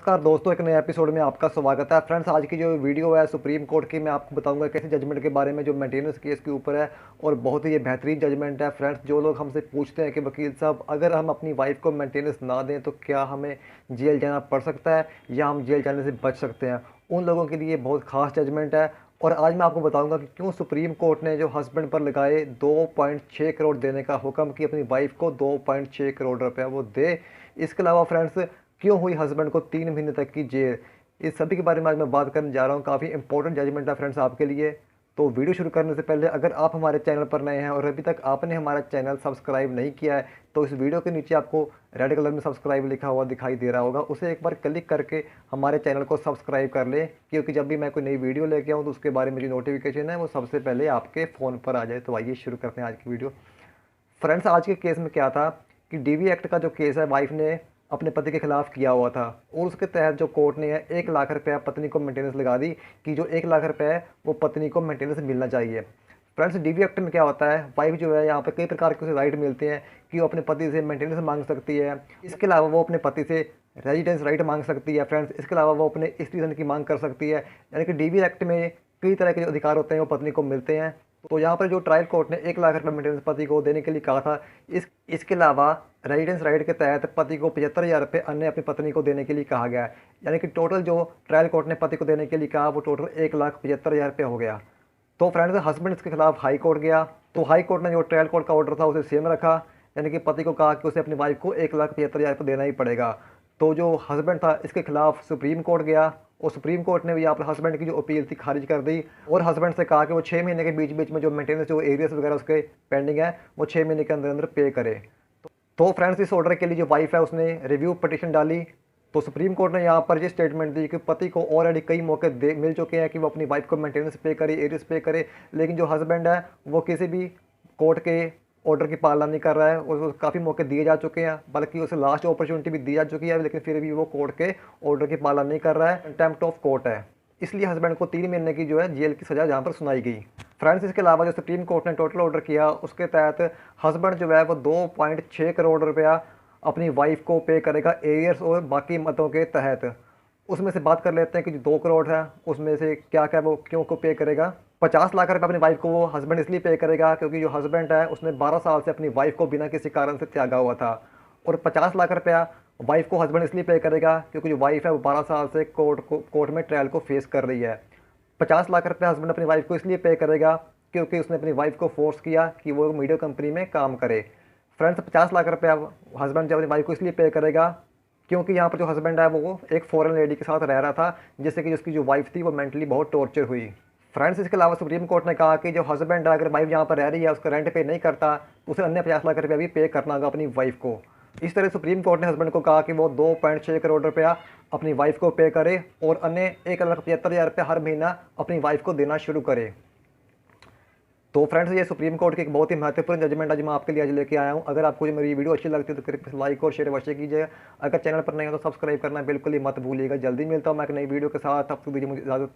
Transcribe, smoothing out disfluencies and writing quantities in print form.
नमस्कार दोस्तों, एक नए एपिसोड में आपका स्वागत है। फ्रेंड्स, आज की जो वीडियो है सुप्रीम कोर्ट की, मैं आपको बताऊंगा कैसे जजमेंट के बारे में जो मेंटेनेंस केस के ऊपर है। और बहुत ही ये बेहतरीन जजमेंट है। फ्रेंड्स, जो लोग हमसे पूछते हैं कि वकील साहब, अगर हम अपनी वाइफ को मेंटेनेंस ना दें तो क्या हमें जेल जाना पड़ सकता है या हम जेल जाने से बच सकते हैं, उन लोगों के लिए बहुत खास जजमेंट है। और आज मैं आपको बताऊंगा कि क्यों सुप्रीम कोर्ट ने जो हस्बैंड पर लगाए 2.6 करोड़ देने का हुक्म कि अपनी वाइफ को 2.6 करोड़ रुपया वो दे। इसके अलावा फ्रेंड्स, क्यों हुई हस्बैंड को 3 महीने तक की जेल, इस सभी के बारे में आज मैं बात करने जा रहा हूँ। काफ़ी इंपॉर्टेंट जजमेंट है फ्रेंड्स आपके लिए। तो वीडियो शुरू करने से पहले अगर आप हमारे चैनल पर नए हैं और अभी तक आपने हमारा चैनल सब्सक्राइब नहीं किया है तो इस वीडियो के नीचे आपको रेड कलर में सब्सक्राइब लिखा हुआ दिखाई दे रहा होगा, उसे एक बार क्लिक करके हमारे चैनल को सब्सक्राइब कर लें, क्योंकि जब भी मैं कोई नई वीडियो लेके आऊँ तो उसके बारे में जो नोटिफिकेशन है वो सबसे पहले आपके फ़ोन पर आ जाए। तो आइए शुरू करते हैं आज की वीडियो। फ्रेंड्स, आज के केस में क्या था कि डीवी एक्ट का जो केस है वाइफ ने अपने पति के खिलाफ किया हुआ था, और उसके तहत जो कोर्ट ने 1 लाख रुपया पत्नी को मेंटेनेंस लगा दी कि जो 1 लाख रुपये है वो पत्नी को मेंटेनेंस मिलना चाहिए। फ्रेंड्स, डीवी एक्ट में क्या होता है, वाइफ जो है यहाँ पर कई प्रकार के उसे राइट मिलते हैं कि वो अपने पति से मेंटेनेंस मांग सकती है। इसके अलावा वो अपने पति से रेजिडेंस राइट मांग सकती है। फ्रेंड्स, इसके अलावा वो अपने स्त्री की मांग कर सकती है। यानी कि डीवी एक्ट में कई तरह के जो अधिकार होते हैं वो पत्नी को मिलते हैं। तो यहाँ पर जो ट्रायल कोर्ट ने 1 लाख रुपये मेंटेनेंस पति को देने के लिए कहा था। इसके अलावा रेजिडेंस राइट के तहत पति को 75,000 रुपये अन्य अपनी पत्नी को देने के लिए कहा गया है। यानी कि टोटल जो ट्रायल कोर्ट ने पति को देने के लिए कहा वो टोटल 1,75,000 रुपये हो गया। तो फ्रेंड्स, हस्बैंड इसके खिलाफ हाई कोर्ट गया, तो हाई कोर्ट ने जो ट्रायल कोर्ट का ऑर्डर था उसे सेम रखा। यानी कि पति को कहा कि उसे अपनी वाइफ को 1,75,000 रुपये देना ही पड़ेगा। तो जो हस्बैंड था इसके खिलाफ सुप्रीम कोर्ट गया, और सुप्रीम कोर्ट ने भी यहाँ पर हस्बैंड की जो अपील थी खारिज कर दी, और हस्बैंड से कहा कि वो 6 महीने के बीच बीच में जो मेंटेनेंस जो एरियस वगैरह उसके पेंडिंग है वो 6 महीने के अंदर अंदर पे करे। तो फ्रेंड्स, इस ऑर्डर के लिए जो वाइफ है उसने रिव्यू पिटीशन डाली। तो सुप्रीम कोर्ट ने यहाँ पर ये स्टेटमेंट दी कि पति को ऑलरेडी कई मौके मिल चुके हैं कि वो अपनी वाइफ को मेंटेनेंस पे करे, एरियस पे करे, लेकिन जो हस्बैंड है वो किसी भी कोर्ट के ऑर्डर की पालना नहीं कर रहा है। और काफ़ी मौके दिए जा चुके हैं, बल्कि उसे लास्ट अपॉर्चुनिटी भी दी जा चुकी है, लेकिन फिर भी वो कोर्ट के ऑर्डर की पालना नहीं कर रहा है। कंटेम्प्ट ऑफ कोर्ट है, इसलिए हस्बैंड को 3 महीने की जो है जेल की सज़ा यहाँ पर सुनाई गई। फ्रेंड्स, इसके अलावा जो सुप्रीम कोर्ट ने टोटल ऑर्डर किया उसके तहत हस्बैंड जो है वो 2.6 करोड़ रुपया अपनी वाइफ को पे करेगा एरियर्स और बाकी मतों के तहत। उसमें से बात कर लेते हैं कि जो 2 करोड़ है उसमें से क्या क्या वो क्यों को पे करेगा। 50 लाख रुपये अपनी वाइफ को वो हस्बैंड इसलिए पे करेगा क्योंकि जो हस्बैंड है उसने 12 साल से अपनी वाइफ को बिना किसी कारण से त्यागा हुआ था। और 50 लाख रुपया वाइफ को हस्बैंड इसलिए पे करेगा क्योंकि जो वाइफ है वो 12 साल से कोर्ट में ट्रायल को फेस कर रही है। 50 लाख रुपया हस्बैंड अपनी वाइफ को इसलिए पे करेगा क्योंकि उसने अपनी वाइफ को फोर्स किया कि वो मीडिया कंपनी में काम करे। फ्रेंड्स, 50 लाख रुपया हस्बैंड जब अपनी वाइफ को इसलिए पे करेगा क्योंकि यहाँ पर जो हस्बैंड है वो एक फॉरेन लेडी के साथ रह रहा था, जिससे कि उसकी जो वाइफ थी वो मेंटली बहुत टॉर्चर हुई। फ्रेंड्स, इसके अलावा सुप्रीम कोर्ट ने कहा कि जो हस्बैंड है अगर वाइफ यहाँ पर रह रही है उसका रेंट पे नहीं करता तो उसे अन्य 50 लाख रुपया भी पे करना होगा अपनी वाइफ को। इस तरह सुप्रीम कोर्ट ने हस्बैंड को कहा कि वो 2.6 करोड़ रुपया अपनी वाइफ को पे करे और अन्य 1,75,000 रुपया हर महीना अपनी वाइफ को देना शुरू करे। तो फ्रेंड्स, ये सुप्रीम कोर्ट की एक बहुत ही महत्वपूर्ण जजमेंट आज मैं आपके लिए आज लेके आया हूँ। अगर आपको मेरी वीडियो अच्छी लगती है तो कृपया लाइक और शेयर अवश्य कीजिएगा। अगर चैनल पर नहीं हो तो सब्सक्राइब करना बिल्कुल ही मत भूलिएगा। जल्दी मिलता हूँ मैं एक नई वीडियो के साथ, तब तक दीजिए मुझे इजाज़त।